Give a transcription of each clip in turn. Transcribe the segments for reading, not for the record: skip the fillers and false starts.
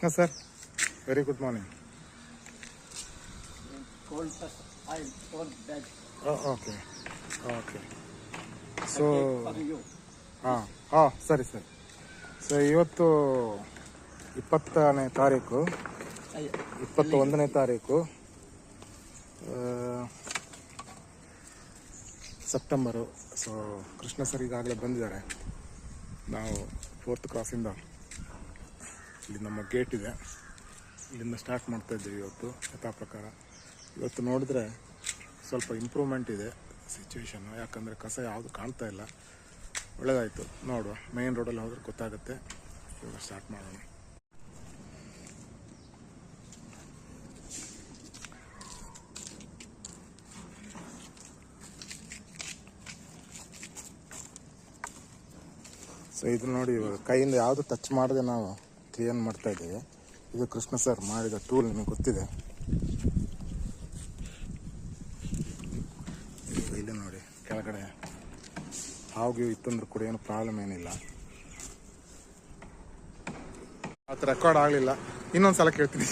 Krishna sir, very good morning. Cold oil, cold bed. Oh, okay. So, For you. ಸರಿ sir. So ಇವತ್ತು 20ನೇ ತಾರೀಕು 21ನೇ ತಾರೀಕು September. So Krishna sir ಈಗಾಗಲೇ ಬಂದಿದ್ದಾರೆ. ನಾವು 4th ಕ್ರಾಸಿಂದ ಇಲ್ಲಿ ನಮ್ಮ ಗೇಟ್ ಇದೆ, ಇಲ್ಲಿಂದ ಸ್ಟಾರ್ಟ್ ಮಾಡ್ತಾ ಇದ್ದೀವಿ ಇವತ್ತು. ಯಥಾ ಪ್ರಕಾರ ಇವತ್ತು ನೋಡಿದ್ರೆ ಸ್ವಲ್ಪ ಇಂಪ್ರೂವ್ಮೆಂಟ್ ಇದೆ ಸಿಚುವೇಶನ್ನು, ಯಾಕಂದರೆ ಕಸ ಯಾವುದು ಕಾಣ್ತಾ ಇಲ್ಲ. ಒಳ್ಳೆಯದಾಯಿತು, ನೋಡುವ ಮೇನ್ ರೋಡಲ್ಲಿ ಹೋದ್ರೆ ಗೊತ್ತಾಗುತ್ತೆ. ಇವಾಗ ಸ್ಟಾರ್ಟ್ ಮಾಡೋಣ. ಸೊ ಇದು ನೋಡಿ, ಇವಾಗ ಕೈಯಿಂದ ಯಾವುದು ಟಚ್ ಮಾಡದೆ ನಾವು ಕ್ಲೀನ್ ಮಾಡ್ತಾ ಇದ್ದೀವಿ. ಇದು ಕೃಷ್ಣ ಸರ್ ಮಾಡಿದ ಟೂಲ್, ನಿಮಗೆ ಗೊತ್ತಿದೆ. ಇಲ್ಲಿ ನೋಡಿ ಕೆಳಗಡೆ ಹಾವು ಇತ್ತಂದ್ರೂ ಕೂಡ ಏನು ಪ್ರಾಬ್ಲಮ್ ಏನಿಲ್ಲ. ಅದು ರೆಕಾರ್ಡ್ ಆಗಲಿಲ್ಲ, ಇನ್ನೊಂದ್ಸಲ ಕೇಳ್ತೀನಿ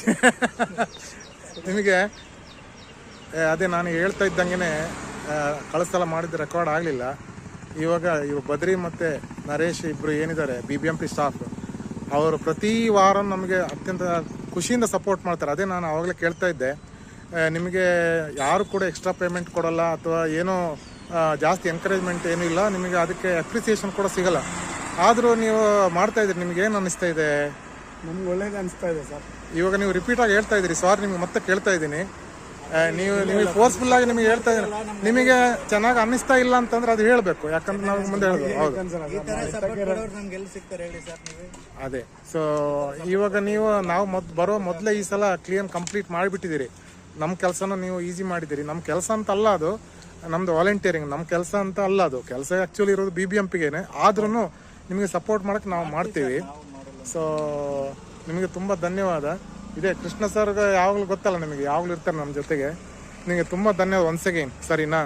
ನಿಮಗೆ. ಅದೇ ನಾನು ಹೇಳ್ತಾ ಇದ್ದಂಗೆ ಕಳಿಸಲ ಮಾಡಿದ್ದು ರೆಕಾರ್ಡ್ ಆಗಲಿಲ್ಲ. ಇವಾಗ ಬದ್ರಿ ಮತ್ತು ನರೇಶ್ ಇಬ್ಬರು ಏನಿದ್ದಾರೆ BBMP ಸ್ಟಾಫ್, ಅವರು ಪ್ರತಿ ವಾರ ನಮಗೆ ಅತ್ಯಂತ ಖುಷಿಯಿಂದ ಸಪೋರ್ಟ್ ಮಾಡ್ತಾರೆ. ಅದೇ ನಾನು ಆವಾಗಲೇ ಕೇಳ್ತಾ ಇದ್ದೆ, ನಿಮಗೆ ಯಾರು ಕೂಡ ಎಕ್ಸ್ಟ್ರಾ ಪೇಮೆಂಟ್ ಕೊಡಲ್ಲ ಅಥವಾ ಏನೋ ಜಾಸ್ತಿ ಎಂಕರೇಜ್ಮೆಂಟ್ ಏನೂ ಇಲ್ಲ, ನಿಮಗೆ ಅದಕ್ಕೆ ಅಪ್ರಿಸಿಯೇಷನ್ ಕೂಡ ಸಿಗಲ್ಲ. ಆದರೂ ನೀವು ಮಾಡ್ತಾ ಇದ್ದೀರಿ, ನಿಮ್ಗೆ ಏನು ಅನ್ನಿಸ್ತಾ ಇದೆ? ನಮ್ಗೆ ಒಳ್ಳೇದು ಅನಿಸ್ತಾ ಇದೆ ಸರ್. ಇವಾಗ ನೀವು ರಿಪೀಟಾಗಿ ಹೇಳ್ತಾ ಇದ್ದೀರಿ, ಸಾರಿ ನಿಮ್ಗೆ ಮತ್ತೆ ಕೇಳ್ತಾ ಇದ್ದೀನಿ. ನೀವು ಫೋರ್ಸ್ಫುಲ್ ಆಗಿ ನಿಮಗೆ ಹೇಳ್ತಾ ಇದ್ದೀನಿ. ನಿಮಗೆ ಚೆನ್ನಾಗಿ ಅನ್ನಿಸ್ತಾ ಇಲ್ಲ ಅಂತಂದ್ರೆ ಅದು ಹೇಳಬೇಕು, ಯಾಕಂದ್ರೆ ನಾವು ಮುಂದೆ ಹೇಳ್ಬೋದು. ಹೌದು, ಅದೇ. ಸೊ ಇವಾಗ ನಾವು ಬರೋ ಮೊದಲೇ ಈ ಸಲ ಕ್ಲೀನ್ ಕಂಪ್ಲೀಟ್ ಮಾಡಿಬಿಟ್ಟಿದ್ದೀರಿ. ನಮ್ಮ ಕೆಲಸನ ನೀವು ಈಸಿ ಮಾಡಿದ್ದೀರಿ. ನಮ್ಮ ಕೆಲಸ ಅಂತ ಅಲ್ಲ ಅದು, ನಮ್ದು ವಾಲಂಟಿಯರಿಂಗ್, ನಮ್ಮ ಕೆಲಸ ಅಂತ ಅಲ್ಲ ಅದು. ಕೆಲಸ ಆ್ಯಕ್ಚುಲಿ ಇರೋದು BBMPಗೇನೆ, ಆದ್ರೂ ನಿಮಗೆ ಸಪೋರ್ಟ್ ಮಾಡೋಕ್ಕೆ ನಾವು ಮಾಡ್ತೀವಿ. ಸೊ ನಿಮಗೆ ತುಂಬ ಧನ್ಯವಾದ. ಇದೇ ಕೃಷ್ಣ ಸರ್ಗೆ ಯಾವಾಗಲೂ ಗೊತ್ತಲ್ಲ ನಿಮಗೆ, ಯಾವಾಗಲೂ ಇರ್ತಾರೆ ನಮ್ಮ ಜೊತೆಗೆ. ನಿಮಗೆ ತುಂಬ ಧನ್ಯವಾದ ಒನ್ಸ್ ಅಗೈನ್, ಸರಿನಾ?